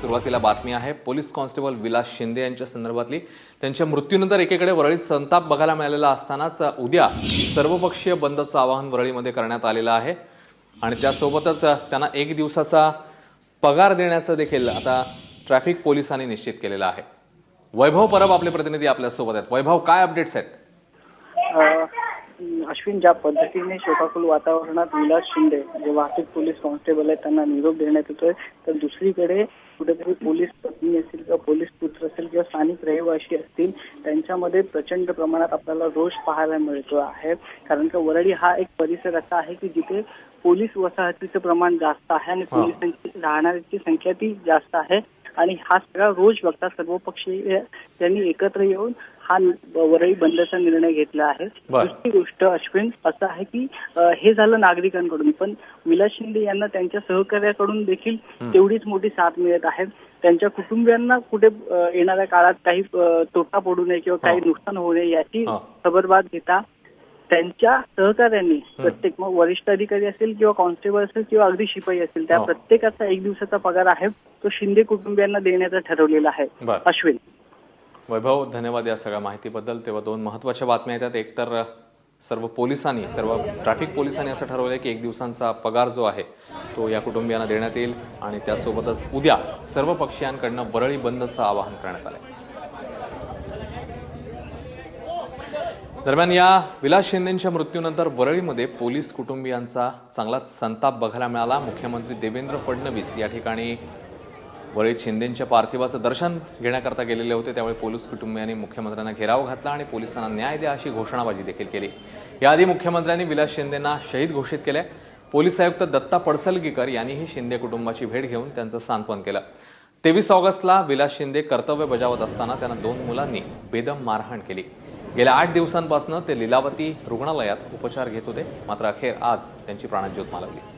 सुरुवातीला बातमी आहे पोलीस कॉन्स्टेबल विलास शिंदे यांच्या संदर्भातली। त्यांच्या मृत्यूनंतर एकीकडे वरळीत संताप बघायला मिळालेला असतानाच उद्या सर्वपक्षीय बंदचं आवाहन वरळीमध्ये करण्यात आलेलं आहे आणि त्यासोबतच त्यांना 1 दिवसाचा पगार देण्याचं देखील आता ट्रॅफिक पोलिसांनी निश्चित केलेलं आहे। वैभव परब आपले प्रतिनिधी आपल्या सोबत आहेत। वैभव, काय अपडेट्स आहेत? अश्विन, ज्या पद्धतीने शोकाकुल वातावरणात विलास शिंदे जे वाहतूक पोलीस कॉन्स्टेबल आहेत त्यांना निरोप देण्यात येतोय, तर दुसरीकडे कुठेतरी पोलीस पत्नी असतील किंवा पोलीस पुत्र असेल किंवा स्थानिक रहिवासी असतील त्यांच्यामध्ये प्रचंड प्रमाणात आपल्याला रोष पाहायला मिळतो आहे। कारण की वरळी हा एक परिसर असा आहे की जिथे पोलीस वसाहतीचं प्रमाण जास्त आहे आणि पोलिसांची राहणाऱ्यांची संख्या ती जास्त आहे आणि हा सगळा रोष बघता सर्वपक्षीय त्यांनी एकत्र येऊन हा वरळी बंदचा निर्णय घेतला आहे। दुसरी गोष्ट अश्विन असं आहे की हे झालं नागरिकांकडून, पण विलास शिंदे यांना त्यांच्या सहकार्याकडून देखील तेवढीच मोठी साथ मिळत आहे। त्यांच्या कुटुंबियांना कुठे येणाऱ्या काळात काही तोटा पडू नये किंवा काही नुकसान होऊ नये याची खबरबात घेता त्यांच्या सहकार्यांनी प्रत्येक मग वरिष्ठ अधिकारी असेल किंवा कॉन्स्टेबल असेल किंवा अगदी शिपाई असेल त्या प्रत्येकाचा 1 दिवसाचा पगार आहे तो शिंदे कुटुंबियांना देण्याचा ठरवलेला आहे। अश्विन, वैभव, धन्यवाद या सगळ्या माहितीबद्दल। तेव्हा 2 महत्त्वाच्या बातम्या येतात। एक तर सर्व ट्रॅफिक पोलिसांनी असं ठरवलंय की 1 दिवसांचा पगार जो आहे तो या कुटुंबियांना देण्यात येईल आणि त्यासोबतच उद्या सर्व पक्षीयांकडनं वरळी बंदचं आवाहन करण्यात आलंय। दरम्यान या विलास शिंदेंच्या मृत्यूनंतर वरळीमध्ये पोलीस कुटुंबियांचा चांगलाच संताप बघायला मिळाला। मुख्यमंत्री देवेंद्र फडणवीस या ठिकाणी वरळीत शिंदेंच्या पार्थिवाचं दर्शन घेण्याकरता गेलेले होते, त्यावेळी पोलीस कुटुंबियांनी मुख्यमंत्र्यांना घेराव घातला आणि पोलिसांना न्याय द्या अशी घोषणाबाजी देखील केली। याआधी मुख्यमंत्र्यांनी विलास शिंदेंना शहीद घोषित केले। पोलीस आयुक्त दत्ता पडसलगीकर यांनीही शिंदे कुटुंबाची भेट घेऊन त्यांचं सांत्वन केलं। 23 ऑगस्टला विलास शिंदे कर्तव्य बजावत असताना त्यांना 2 मुलांनी बेदम मारहाण केली। गेल्या 8 दिवसांपासून ते लीलावती रुग्णालयात उपचार घेत होते, मात्र अखेर आज त्यांची प्राणज्योत मालवली।